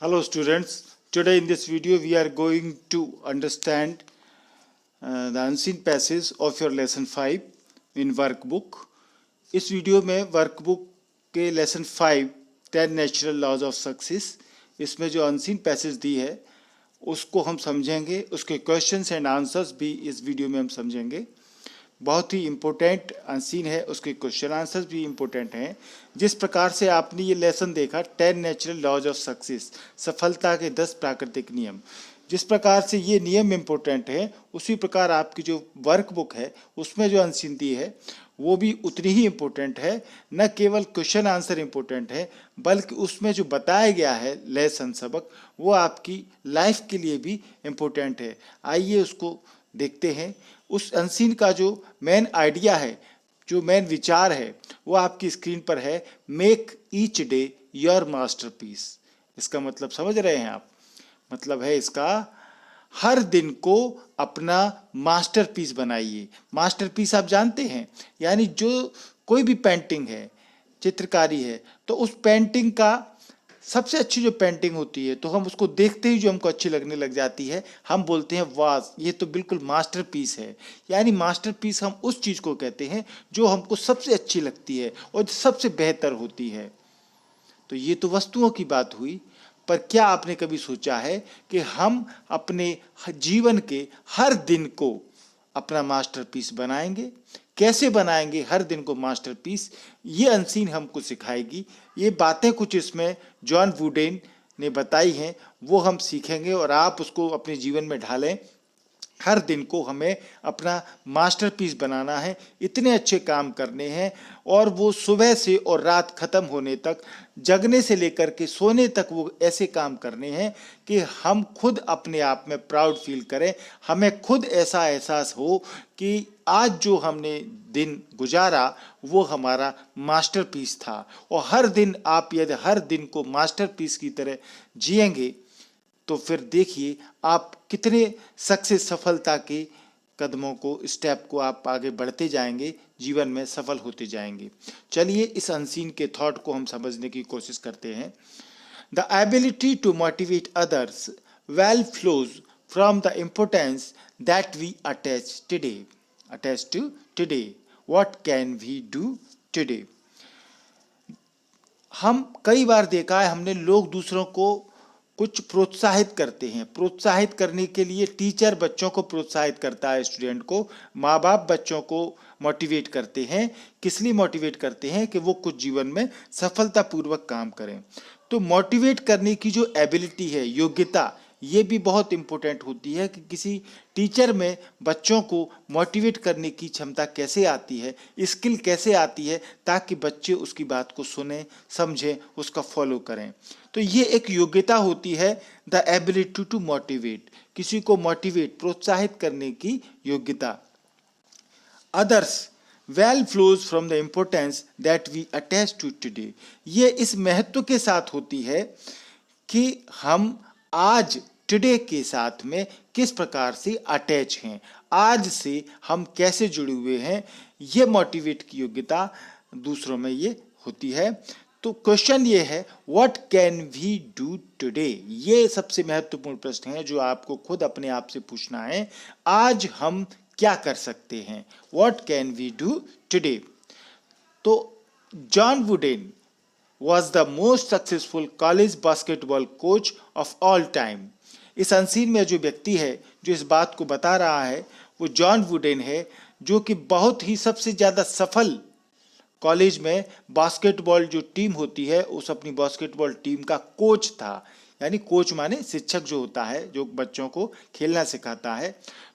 Hello students, today in this video we are going to understand the unseen passage of your lesson 5 in workbook. इस video में workbook के lesson 5 10 natural laws of success, इसमें जो unseen passage दी है उसको हम समझेंगे, उसके क्वेश्चंस एंड आंसर्स भी इस वीडियो में हम समझेंगे। बहुत ही इम्पोर्टेंट अनसीन है, उसके क्वेश्चन आंसर्स भी इम्पोर्टेंट हैं। जिस प्रकार से आपने ये लेसन देखा 10 नेचुरल लॉज ऑफ सक्सेस, सफलता के 10 प्राकृतिक नियम, जिस प्रकार से ये नियम इम्पोर्टेंट है उसी प्रकार आपकी जो वर्कबुक है उसमें जो अनसीन दी है वो भी उतनी ही इम्पोर्टेंट है। न केवल क्वेश्चन आंसर इम्पोर्टेंट है बल्कि उसमें जो बताया गया है लेसन सबक वो आपकी लाइफ के लिए भी इम्पोर्टेंट है। आइए उसको देखते हैं। उस अनसीन का जो मेन आइडिया है, जो मेन विचार है वो आपकी स्क्रीन पर है। Make each day your masterpiece. इसका मतलब समझ रहे हैं आप? मतलब है इसका हर दिन को अपना मास्टरपीस बनाइए। मास्टरपीस आप जानते हैं, यानी जो कोई भी पेंटिंग है, चित्रकारी है, तो उस पेंटिंग का सबसे अच्छी जो पेंटिंग होती है तो हम उसको देखते ही जो हमको अच्छी लगने लग जाती है, हम बोलते हैं वाह ये तो बिल्कुल मास्टरपीस है। यानी मास्टरपीस हम उस चीज़ को कहते हैं जो हमको सबसे अच्छी लगती है और सबसे बेहतर होती है। तो ये तो वस्तुओं की बात हुई, पर क्या आपने कभी सोचा है कि हम अपने जीवन के हर दिन को अपना मास्टरपीस बनाएंगे? कैसे बनाएंगे हर दिन को मास्टरपीस, ये अनसीन हमको सिखाएगी। ये बातें कुछ इसमें जॉन वुडेन ने बताई हैं, वो हम सीखेंगे और आप उसको अपने जीवन में ढालें। हर दिन को हमें अपना मास्टरपीस बनाना है, इतने अच्छे काम करने हैं और वो सुबह से और रात खत्म होने तक, जगने से लेकर के सोने तक वो ऐसे काम करने हैं कि हम खुद अपने आप में प्राउड फील करें। हमें खुद ऐसा एहसास हो कि आज जो हमने दिन गुजारा वो हमारा मास्टरपीस था। और हर दिन आप यदि हर दिन को मास्टरपीस की तरह जिएंगे तो फिर देखिए आप कितने सक्सेस, सफलता के कदमों को, स्टेप को आप आगे बढ़ते जाएंगे, जीवन में सफल होते जाएंगे। चलिए इस अनसीन के थॉट को हम समझने की कोशिश करते हैं। The ability to motivate others well flows from the importance that we attach to today. What can we do today? हम कई बार देखा है हमने, लोग दूसरों को कुछ प्रोत्साहित करते हैं। प्रोत्साहित करने के लिए टीचर बच्चों को प्रोत्साहित करता है, स्टूडेंट को, माँ बाप बच्चों को मोटिवेट करते हैं। किस लिए मोटिवेट करते हैं? कि वो कुछ जीवन में सफलतापूर्वक काम करें। तो मोटिवेट करने की जो एबिलिटी है, योग्यता, ये भी बहुत इम्पोर्टेंट होती है कि किसी टीचर में बच्चों को मोटिवेट करने की क्षमता कैसे आती है, स्किल कैसे आती है, ताकि बच्चे उसकी बात को सुने, समझें, उसका फॉलो करें। तो ये एक योग्यता होती है, द एबिलिटी टू मोटिवेट, किसी को मोटिवेट, प्रोत्साहित करने की योग्यता। Others well flows from the importance that we attach to today, ये इस महत्व के साथ होती है कि हम आज टुडे के साथ में किस प्रकार से अटैच हैं, आज से हम कैसे जुड़े हुए हैं, ये मोटिवेट की योग्यता दूसरों में ये होती है। तो क्वेश्चन ये है, what can we do today? ये सबसे महत्वपूर्ण प्रश्न है जो आपको खुद अपने आप से पूछना है। आज हम क्या कर सकते हैं? What can we do today? तो John Wooden was the most successful college basketball coach of all time. इस अनसीन में जो व्यक्ति है जो इस बात को बता रहा है वो जॉन वुडेन है, जो कि बहुत ही सबसे ज़्यादा सफल कॉलेज में बास्केटबॉल जो टीम होती है उस अपनी बास्केटबॉल टीम का कोच था। यानी कोच माने शिक्षक जो होता है, जो बच्चों को खेलना सिखाता है।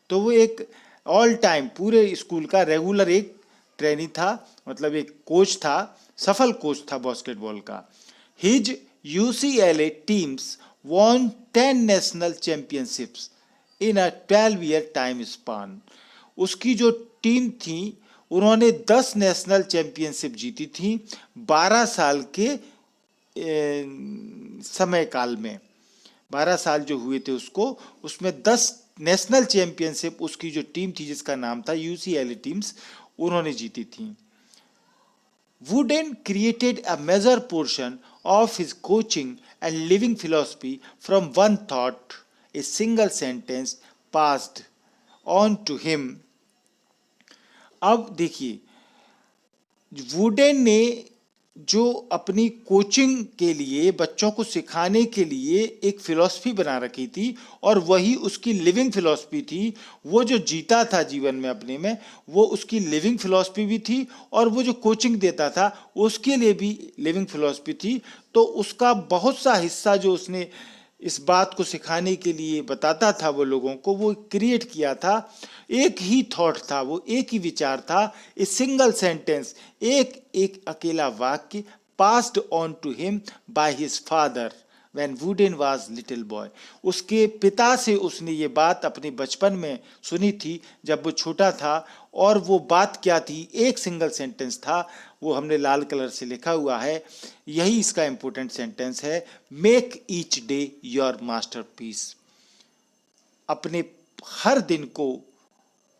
तो वो एक ऑल टाइम पूरे स्कूल का रेगुलर एक ट्रेनी था, मतलब एक कोच था, सफल कोच था बास्केटबॉल का। His UCLA teams won 10 national championships in a 12 year time span. उसकी जो टीम थी उन्होंने 10 नेशनल चैंपियनशिप जीती थी 12 साल के समय काल में। 12 साल जो हुए थे उसको, उसमें 10 नेशनल चैंपियनशिप उसकी जो टीम थी जिसका नाम था UCLA टीम्स, उन्होंने जीती थी। Wooden created a major portion of his coaching and living philosophy from one thought, a single sentence passed on to him. अब देखिए, वुडेन ने जो अपनी कोचिंग के लिए, बच्चों को सिखाने के लिए एक फिलॉसफी बना रखी थी और वही उसकी लिविंग फिलॉसफी थी। वो जो जीता था जीवन में अपने में, वो उसकी लिविंग फिलॉसफी भी थी और वो जो कोचिंग देता था उसके लिए भी लिविंग फिलॉसफी थी। तो उसका बहुत सा हिस्सा जो उसने इस बात को सिखाने के लिए बताता था वो लोगों को, वो क्रिएट किया था। एक ही थॉट था, वो एक ही विचार था, ए सिंगल सेंटेंस, एक अकेला वाक्य, passed on to him by his father when Wooden was little boy. उसके पिता से उसने ये बात अपने बचपन में सुनी थी जब वो छोटा था। और वो बात क्या थी? एक सिंगल सेंटेंस था, वो हमने लाल कलर से लिखा हुआ है, यही इसका इंपॉर्टेंट सेंटेंस है, make each day your masterpiece. अपने हर दिन को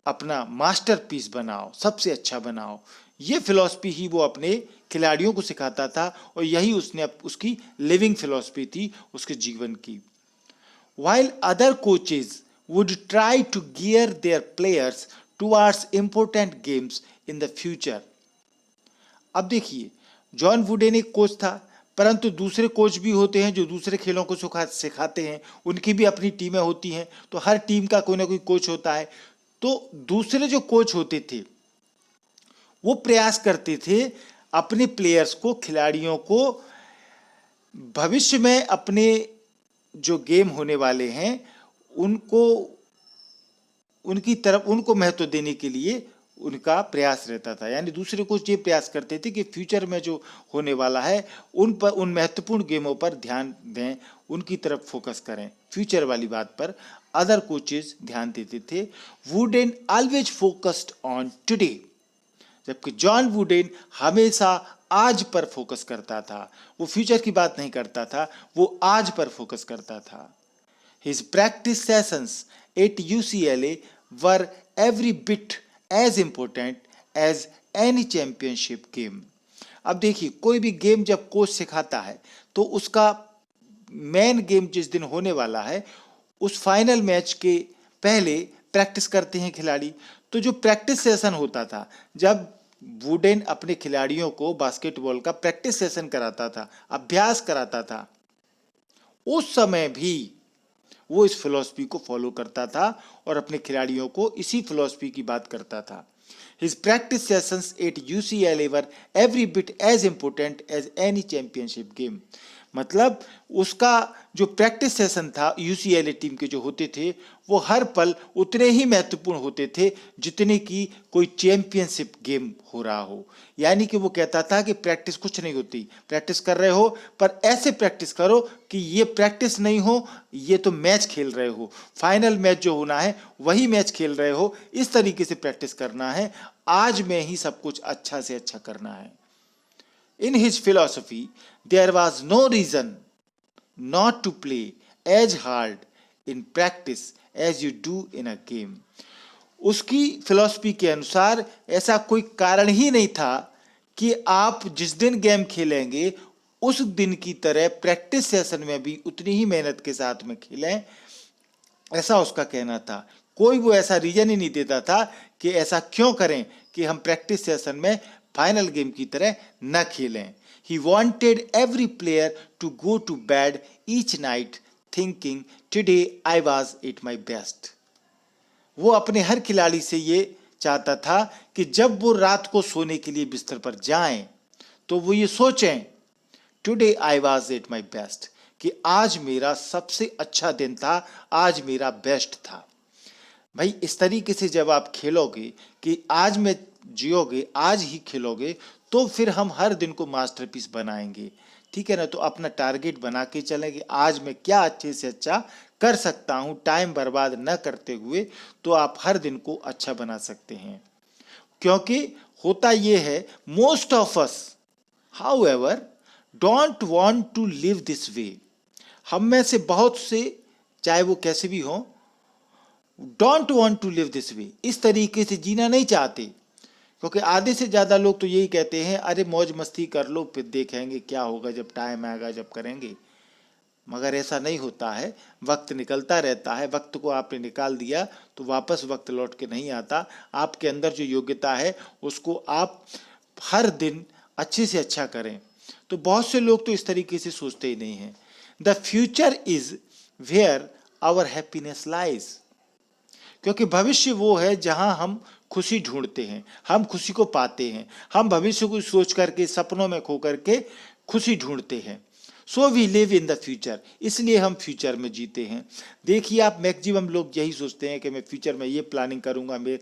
अपना मास्टरपीस बनाओ, सबसे अच्छा बनाओ। ये फिलॉसफी ही वो अपने खिलाड़ियों को सिखाता था और यही उसकी लिविंग फिलॉसफी थी उसके जीवन की। While other coaches would try to gear their players towards important games in the future. अब देखिए, जॉन वुडेन एक कोच था, परंतु दूसरे कोच भी होते हैं जो दूसरे खेलों को सिखाते हैं, उनकी भी अपनी टीमें होती हैं, तो हर टीम का कोई ना कोई कोच होता है। तो दूसरे जो कोच होते थे वो प्रयास करते थे अपने प्लेयर्स को, खिलाड़ियों को भविष्य में अपने जो गेम होने वाले हैं उनको महत्व देने के लिए उनका प्रयास रहता था। यानी दूसरे कोच ये प्रयास करते थे कि फ्यूचर में जो होने वाला है उन महत्वपूर्ण गेमों पर ध्यान दें, उनकी तरफ फोकस करें, फ्यूचर वाली बात पर अदर कोचेस ध्यान देते थे। Wooden always focused on today, जबकि जॉन वुडेन हमेशा आज पर फोकस करता था। वो फ्यूचर की बात नहीं करता था, वो आज पर फोकस करता था। His practice sessions at UCLA were every bit as important as any championship game. अब देखिए, कोई भी गेम जब कोच सिखाता है तो उसका मेन गेम जिस दिन होने वाला है उस फाइनल मैच के पहले प्रैक्टिस करते हैं खिलाड़ी। तो जो प्रैक्टिस सेशन होता था, जब वुडेन अपने खिलाड़ियों को बास्केटबॉल का प्रैक्टिस सेशन कराता था, अभ्यास कराता था, उस समय भी वो इस फिलॉसफी को फॉलो करता था और अपने खिलाड़ियों को इसी फिलॉसफी की बात करता था। His practice sessions at UCLA were every bit as important as any championship game. मतलब उसका जो प्रैक्टिस सेशन था UCLA टीम के जो होते थे वो हर पल उतने ही महत्वपूर्ण होते थे जितने की कोई चैंपियनशिप गेम हो रहा हो। यानी कि वो कहता था कि प्रैक्टिस कुछ नहीं होती, प्रैक्टिस कर रहे हो पर ऐसे प्रैक्टिस करो कि ये प्रैक्टिस नहीं हो, ये तो मैच खेल रहे हो, फाइनल मैच जो होना है वही मैच खेल रहे हो, इस तरीके से प्रैक्टिस करना है, आज में ही सब कुछ अच्छा से अच्छा करना है। In his philosophy, there was no reason not to play as hard in practice as you do in a game. उसकी फिलॉसफी के अनुसार ऐसा कोई कारण ही नहीं था कि आप जिस दिन गेम खेलेंगे उस दिन की तरह प्रैक्टिस सेशन में भी उतनी ही मेहनत के साथ में खेलें, ऐसा उसका कहना था। कोई वो ऐसा रीजन ही नहीं देता था कि ऐसा क्यों करें कि हम प्रैक्टिस सेशन में फाइनल गेम की तरह न खेलें। He wanted every player to go to bed each night thinking, today I was at my best. वो अपने हर खिलाड़ी से ये चाहता था कि जब वो रात को सोने के लिए बिस्तर पर जाएं तो वो ये सोचें, today I was at my best, कि आज मेरा सबसे अच्छा दिन था, आज मेरा बेस्ट था। भाई इस तरीके से जब आप खेलोगे कि आज में जियोगे, आज ही खेलोगे, तो फिर हम हर दिन को मास्टरपीस बनाएंगे, ठीक है ना। तो अपना टारगेट बना के चलेंगे, आज मैं क्या अच्छे से अच्छा कर सकता हूं, टाइम बर्बाद न करते हुए, तो आप हर दिन को अच्छा बना सकते हैं। क्योंकि होता यह है, most of us however don't want to live this way. हम में से बहुत से, चाहे वो कैसे भी हो, don't want to live this way, इस तरीके से जीना नहीं चाहते। क्योंकि आधे से ज़्यादा लोग तो यही कहते हैं, अरे मौज मस्ती कर लो, फिर देखेंगे क्या होगा, जब टाइम आएगा जब करेंगे। मगर ऐसा नहीं होता है, वक्त निकलता रहता है। वक्त को आपने निकाल दिया तो वापस वक्त लौट के नहीं आता। आपके अंदर जो योग्यता है उसको आप हर दिन अच्छे से अच्छा करें। तो बहुत से लोग तो इस तरीके से सोचते ही नहीं हैं। The future is where our happiness lies, क्योंकि भविष्य वो है जहां हम खुशी ढूंढते हैं, हम खुशी को पाते हैं। हम भविष्य को सोच करके, सपनों में खो करके खुशी ढूंढते हैं। So we live in the future, इसलिए हम फ्यूचर में जीते हैं। देखिए आप, मैक्सिमम लोग यही सोचते हैं कि मैं फ्यूचर में ये प्लानिंग करूंगा, मैं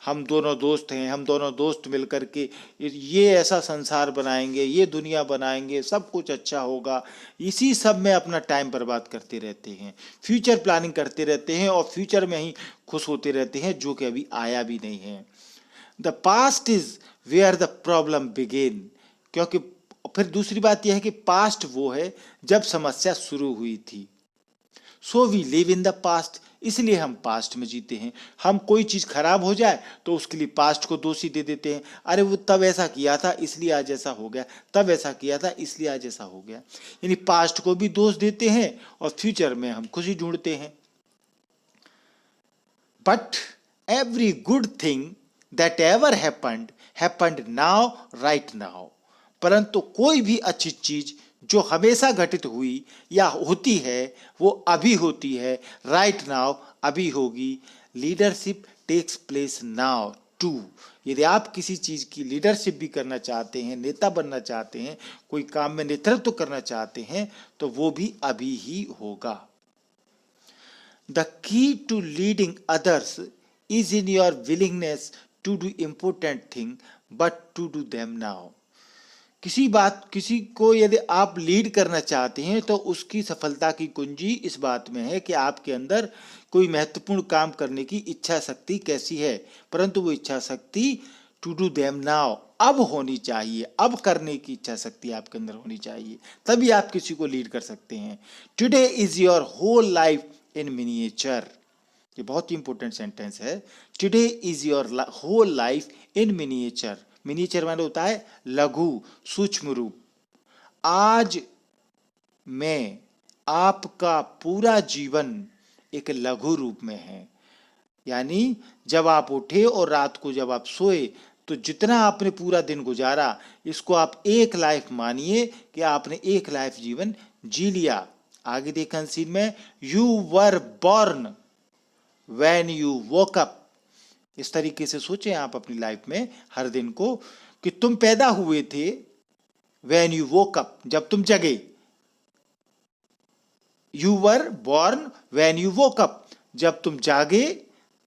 हम दोनों दोस्त हैं, हम दोनों दोस्त मिलकर के ये ऐसा संसार बनाएंगे, ये दुनिया बनाएंगे, सब कुछ अच्छा होगा। इसी सब में अपना टाइम बर्बाद करते रहते हैं, फ्यूचर प्लानिंग करते रहते हैं और फ्यूचर में ही खुश होते रहते हैं, जो कि अभी आया भी नहीं है। The past is where the problem begin, क्योंकि फिर दूसरी बात यह है कि पास्ट वो है जब समस्या शुरू हुई थी। So we live in the past, इसलिए हम पास्ट में जीते हैं। हम कोई चीज खराब हो जाए तो उसके लिए पास्ट को दोषी दे देते हैं, अरे वो तब ऐसा किया था इसलिए आज ऐसा हो गया, तब ऐसा किया था इसलिए आज ऐसा हो गया। यानी पास्ट को भी दोष देते हैं और फ्यूचर में हम खुशी ढूंढते हैं। But every good thing that ever happened now, right now, परंतु कोई भी अच्छी चीज जो हमेशा घटित हुई या होती है वो अभी होती है, राइट नाउ, अभी होगी। Leadership takes place now to, यदि आप किसी चीज की लीडरशिप भी करना चाहते हैं, नेता बनना चाहते हैं, कोई काम में नेतृत्व करना चाहते हैं, तो वो भी अभी ही होगा। The key to leading others is in your willingness to do important thing but to do them now. किसी को यदि आप लीड करना चाहते हैं तो उसकी सफलता की कुंजी इस बात में है कि आपके अंदर कोई महत्वपूर्ण काम करने की इच्छा शक्ति कैसी है, परंतु वो इच्छा शक्ति टू डू देम नाउ, अब होनी चाहिए, अब करने की इच्छा शक्ति आपके अंदर होनी चाहिए, तभी आप किसी को लीड कर सकते हैं। Today is your whole life in miniature, ये बहुत ही इंपॉर्टेंट सेंटेंस है। Today is your whole life in miniature. Miniature माने होता है लघु, सूक्ष्म रूप। आज में आपका पूरा जीवन एक लघु रूप में है, यानी जब आप उठे और रात को जब आप सोए तो जितना आपने पूरा दिन गुजारा, इसको आप एक लाइफ मानिए कि आपने एक लाइफ जीवन जी लिया। आगे देखा सीन में, you were born when you woke up. इस तरीके से सोचें आप अपनी लाइफ में हर दिन को कि तुम पैदा हुए थे व्हेन यू वोक अप, जब तुम जगे। You were born when you woke up, जब तुम जागे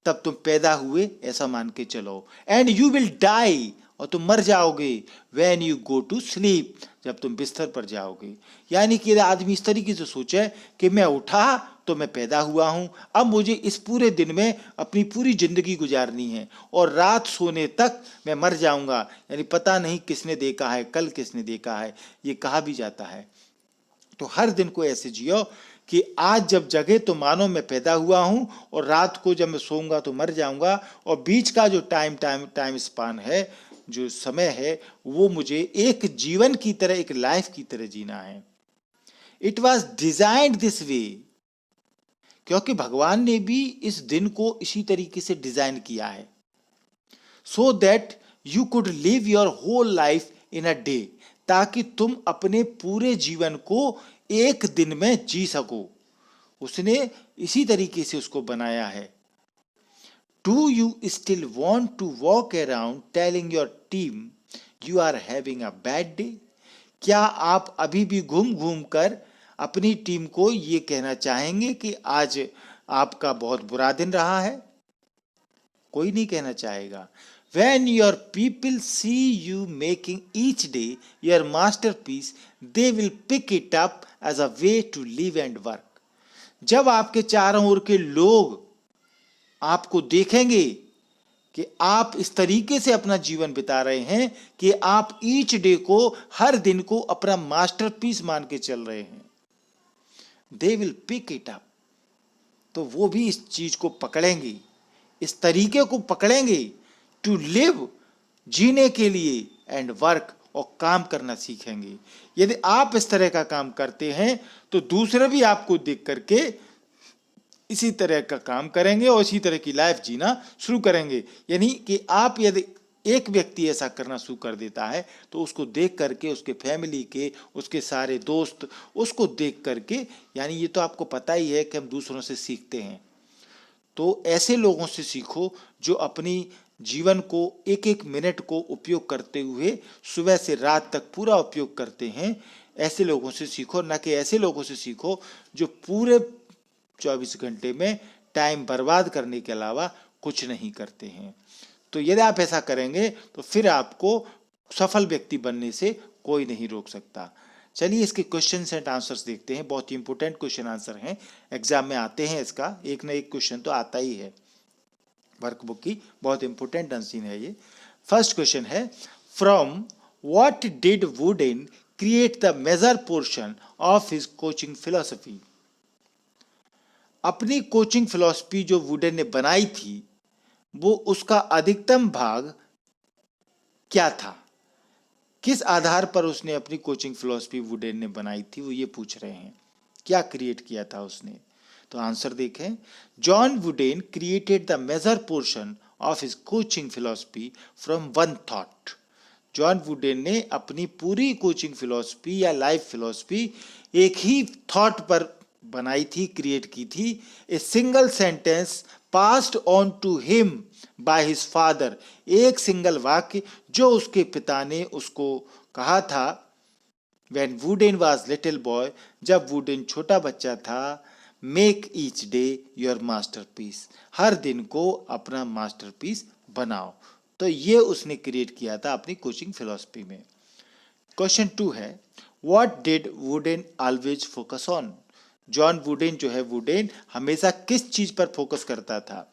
तब तुम पैदा हुए, ऐसा मान के चलो। एंड यू विल डाई, और तुम मर जाओगे when you go to sleep, जब तुम बिस्तर पर जाओगे। यानी कि आदमी इस तरीके से सोचे कि मैं उठा तो मैं पैदा हुआ हूं, अब मुझे इस पूरे दिन में अपनी पूरी जिंदगी गुजारनी है और रात सोने तक मैं मर जाऊंगा। यानी पता नहीं किसने देखा है, कल किसने देखा है, ये कहा भी जाता है। तो हर दिन को ऐसे जियो कि आज जब जगे तो मानो मैं पैदा हुआ हूं और रात को जब मैं सोऊंगा तो मर जाऊंगा, और बीच का जो टाइम स्पान है, जो समय है, वो मुझे एक जीवन की तरह, एक लाइफ की तरह जीना है। इट वॉज डिजाइन्ड दिस वे, क्योंकि भगवान ने भी इस दिन को इसी तरीके से डिजाइन किया है। So that you could live your whole life in a day, ताकि तुम अपने पूरे जीवन को एक दिन में जी सको। उसने इसी तरीके से उसको बनाया है। Do you still want to walk around telling your team you are having a bad day? क्या आप अभी भी घूम घूम कर अपनी टीम को ये कहना चाहेंगे कि आज आपका बहुत बुरा दिन रहा है? कोई नहीं कहना चाहेगा। When your people see you making each day your masterpiece, they will pick it up as a way to live and work. जब आपके चारों ओर के लोग आपको देखेंगे कि आप इस तरीके से अपना जीवन बिता रहे हैं कि आप ईच डे को, हर दिन को अपना मास्टरपीस मान के चल रहे हैं, they will pick it up, तो वो भी इस चीज को पकड़ेंगे, इस तरीके को पकड़ेंगे टू लिव, जीने के लिए, एंड वर्क, और काम करना सीखेंगे। यदि आप इस तरह का काम करते हैं तो दूसरे भी आपको देख करके इसी तरह का काम करेंगे और इसी तरह की लाइफ जीना शुरू करेंगे। यानी कि आप यदि एक व्यक्ति ऐसा करना शुरू कर देता है तो उसको देख करके उसके फैमिली के, उसके सारे दोस्त उसको देख करके, यानी ये तो आपको पता ही है कि हम दूसरों से सीखते हैं, तो ऐसे लोगों से सीखो जो अपनी जीवन को एक एक मिनट को उपयोग करते हुए सुबह से रात तक पूरा उपयोग करते हैं। ऐसे लोगों से सीखो, ना कि ऐसे लोगों से सीखो जो पूरे 24 घंटे में टाइम बर्बाद करने के अलावा कुछ नहीं करते हैं। तो यदि आप ऐसा करेंगे तो फिर आपको सफल व्यक्ति बनने से कोई नहीं रोक सकता। चलिए इसके क्वेश्चंस एंड आंसर्स देखते हैं। बहुत ही इंपॉर्टेंट क्वेश्चन आंसर हैं, एग्जाम में आते हैं, इसका एक ना एक क्वेश्चन तो आता ही है। वर्कबुक की बहुत इंपॉर्टेंट अनसीन है ये। फर्स्ट क्वेश्चन है, from what did Wooden create the major portion of his coaching philosophy. अपनी कोचिंग फिलॉसफी जो वुडेन ने बनाई थी वो उसका अधिकतम भाग क्या था, किस आधार पर उसने अपनी कोचिंग फिलॉसफी वुडेन ने बनाई थी, वो ये पूछ रहे हैं। क्या क्रिएट किया था उसने, तो आंसर देखें। John Wooden created the major portion of his coaching philosophy from one thought. John Wooden ने अपनी पूरी कोचिंग फिलॉसफी या लाइफ फिलॉसफी एक ही थॉट पर बनाई थी, क्रिएट की थी। A single sentence passed on to him by his father. एक सिंगल वाक्य जो उसके पिता ने उसको कहा था when Wooden was little boy, जब वुडेन छोटा बच्चा था। Make each day your masterpiece. हर दिन को अपना मास्टरपीस बनाओ। तो ये उसने क्रिएट किया था अपनी कोचिंग फिलॉसफी में। क्वेश्चन 2 है, what did wooden always focus on. John wooden जो है, वुडेन हमेशा किस चीज पर फोकस करता था,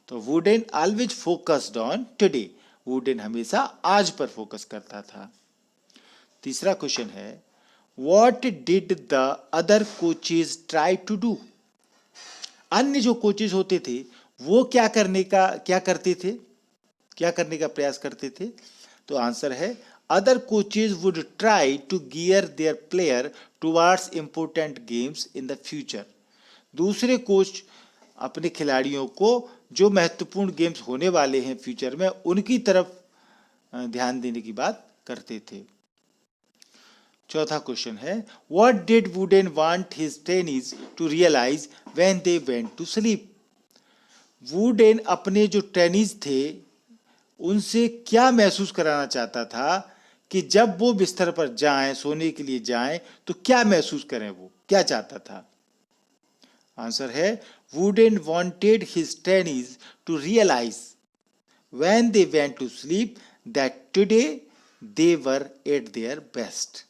तो Wooden always focused on today. Wooden हमेशा आज पर फोकस करता था। तीसरा क्वेश्चन है, what did the other coaches try to do. अन्य जो कोचेज होते थे वो क्या करने का प्रयास करते थे, तो आंसर है other coaches would try to gear their player towards important games in the future। दूसरे कोच अपने खिलाड़ियों को जो महत्वपूर्ण गेम्स होने वाले हैं फ्यूचर में उनकी तरफ ध्यान देने की बात करते थे। चौथा क्वेश्चन है, what did Wooden want his trainees to realize when they went to sleep. Wooden अपने जो ट्रेनीज थे उनसे क्या महसूस कराना चाहता था कि जब वो बिस्तर पर जाएं, सोने के लिए जाएं, तो क्या महसूस करें, वो क्या चाहता था। आंसर है, Wooden wanted his trainees to realize when they went to sleep that today they were at their best.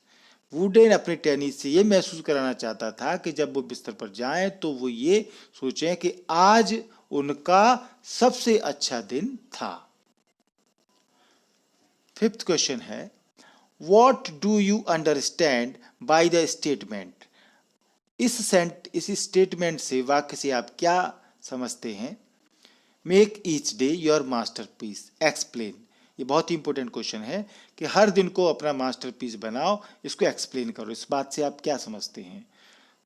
Wooden अपने ट्रेनीज से ये महसूस कराना चाहता था कि जब वो बिस्तर पर जाएं तो वो ये सोचें कि आज उनका सबसे अच्छा दिन था। फिफ्थ क्वेश्चन है, What do you understand by the statement। इस स्टेटमेंट से, वाक्य से आप क्या समझते हैं। Make each day your masterpiece, explain. ये बहुत ही इंपॉर्टेंट क्वेश्चन है कि हर दिन को अपना मास्टरपीस बनाओ, इसको एक्सप्लेन करो। इस बात से आप क्या समझते हैं,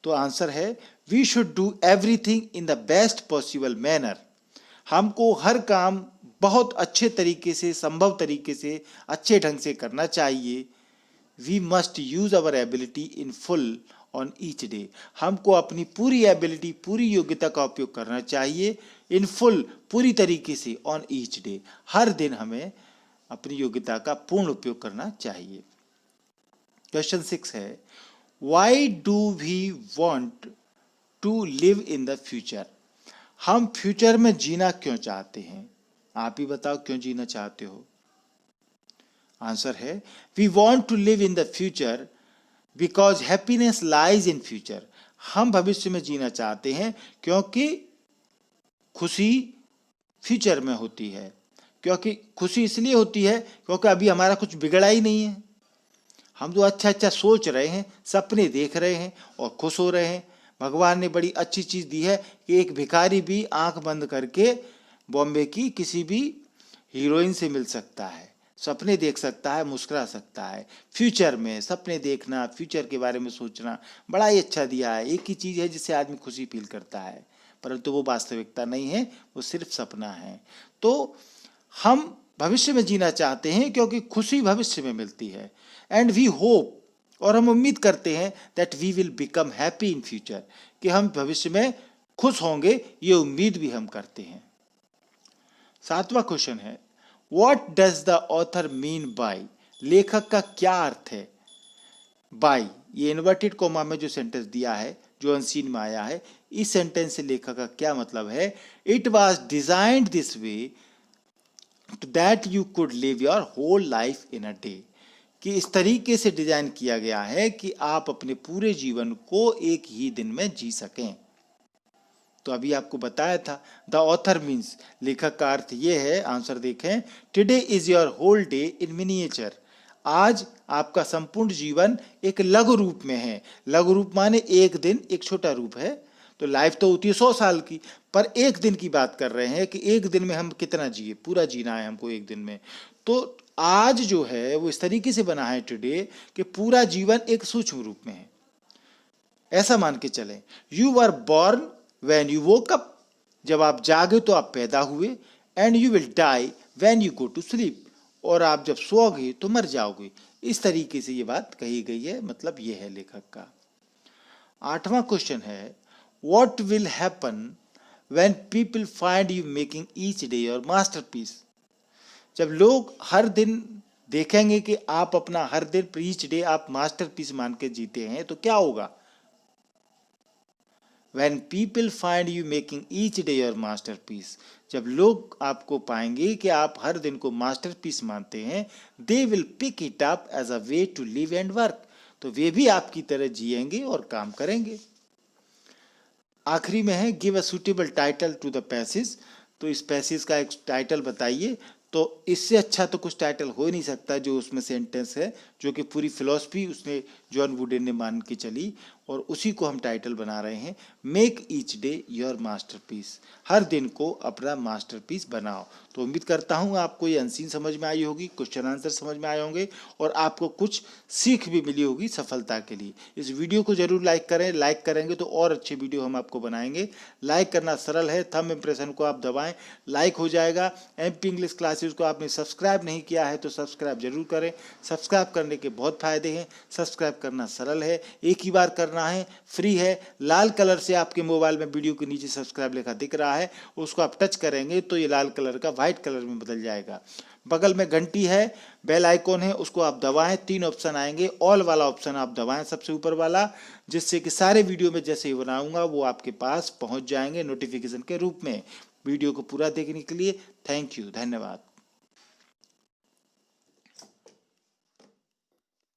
तो आंसर है, we should do everything in the best possible manner. हमको हर काम बहुत अच्छे तरीके से, संभव तरीके से, अच्छे ढंग से करना चाहिए। We must use our ability in full on each day. हमको अपनी पूरी एबिलिटी, पूरी योग्यता का उपयोग करना चाहिए। इन फुल, पूरी तरीके से, ऑन ईच डे, हर दिन हमें अपनी योग्यता का पूर्ण उपयोग करना चाहिए। क्वेश्चन 6 है, why do we want to live in the future. हम फ्यूचर में जीना क्यों चाहते हैं, आप ही बताओ क्यों जीना चाहते हो। आंसर है, we want to live in the future because happiness lies in future. हम भविष्य में जीना चाहते हैं क्योंकि खुशी फ्यूचर में होती है। क्योंकि खुशी इसलिए होती है क्योंकि अभी हमारा कुछ बिगड़ा ही नहीं है। हम तो अच्छा अच्छा सोच रहे हैं, सपने देख रहे हैं और खुश हो रहे हैं। भगवान ने बड़ी अच्छी चीज दी है कि एक भिखारी भी आंख बंद करके बॉम्बे की किसी भी हीरोइन से मिल सकता है। सपने देख सकता है, मुस्कुरा सकता है। फ्यूचर में सपने देखना, फ्यूचर के बारे में सोचना बड़ा ही अच्छा दिया है। एक ही चीज़ है जिससे आदमी खुशी फील करता है, परंतु वो वास्तविकता नहीं है, वो सिर्फ सपना है। तो हम भविष्य में जीना चाहते हैं क्योंकि खुशी भविष्य में मिलती है। एंड वी होप, और हम उम्मीद करते हैं that we will become happy in future, कि हम भविष्य में खुश होंगे, ये उम्मीद भी हम करते हैं। 7वां क्वेश्चन है, what does the author mean by? लेखक का क्या अर्थ है बाय? ये इन्वर्टेड कोमा में जो सेंटेंस दिया है, जो अनसीन में आया है, इस सेंटेंस से लेखक का क्या मतलब है? It was designed this way that you could live your whole life in a day, कि इस तरीके से डिजाइन किया गया है कि आप अपने पूरे जीवन को एक ही दिन में जी सकें। तो अभी आपको बताया था, द ऑथर मीन्स, लेखक का अर्थ ये है। आंसर देखें, today is your whole day in miniature. आज आपका संपूर्ण जीवन एक लघु रूप में है। लघु रूप माने एक दिन, एक छोटा रूप है। तो लाइफ तो होती है 100 साल की, पर एक दिन की बात कर रहे हैं कि एक दिन में हम कितना जिए, पूरा जीना है हमको एक दिन में। तो आज जो है वो इस तरीके से बना है टुडे कि पूरा जीवन एक सूक्ष्म रूप में है। ऐसा मान के चलें, you are born when you woke up, जब आप जागे तो आप पैदा हुए। And you will die when you go to sleep, और आप जब सोओगे तो मर जाओगे। इस तरीके से ये बात कही गई है, मतलब ये है लेखक का। 8वां क्वेश्चन है, what will happen when people find you making each day your masterpiece? जब लोग हर दिन देखेंगे कि आप अपना हर दिन, ईच डे आप मास्टरपीस मान के जीते हैं, तो क्या होगा? When people find you making each day your masterpiece, जब लोग आपको पाएंगे कि आप हर दिन को मास्टरपीस मानते हैं, they will pick it up as a way to live and work, तो वे भी आपकी तरह जिएंगे और काम करेंगे। आखिरी में है, give a suitable title to the passage, तो इस पैसेज का एक टाइटल बताइए। तो इससे अच्छा तो कुछ टाइटल हो ही नहीं सकता, जो उसमें सेंटेंस है, जो कि पूरी फिलॉसफी उसने जॉन वुडन ने मान के चली, और उसी को हम टाइटल बना रहे हैं, make each day your masterpiece, हर दिन को अपना मास्टरपीस बनाओ। तो उम्मीद करता हूँ आपको ये अनसीन समझ में आई होगी, क्वेश्चन आंसर समझ में आए होंगे, और आपको कुछ सीख भी मिली होगी सफलता के लिए। इस वीडियो को जरूर लाइक करें, लाइक करेंगे तो और अच्छे वीडियो हम आपको बनाएंगे। लाइक करना सरल है, थंब इम्प्रेशन को आप दबाएं, लाइक हो जाएगा। MP इंग्लिश क्लासेस को आपने सब्सक्राइब नहीं किया है तो सब्सक्राइब जरूर करें। सब्सक्राइब करने के बहुत फायदे हैं, सब्सक्राइब करना सरल है, एक ही बार करना है, फ्री है। लाल कलर से आपके मोबाइल में वीडियो के नीचे सब्सक्राइब लिखा दिख रहा है, उसको आप टच करेंगे तो ये लाल कलर का व्हाइट कलर में बदल जाएगा। बगल में घंटी है, बेल आइकॉन है, उसको आप दबाएं, 3 ऑप्शन आएंगे, ऑल वाला ऑप्शन आप दबाएं सबसे ऊपर वाला, जिससे कि सारे वीडियो में जैसे ही बनाऊंगा वो आपके पास पहुंच जाएंगे नोटिफिकेशन के रूप में। वीडियो को पूरा देखने के लिए थैंक यू, धन्यवाद।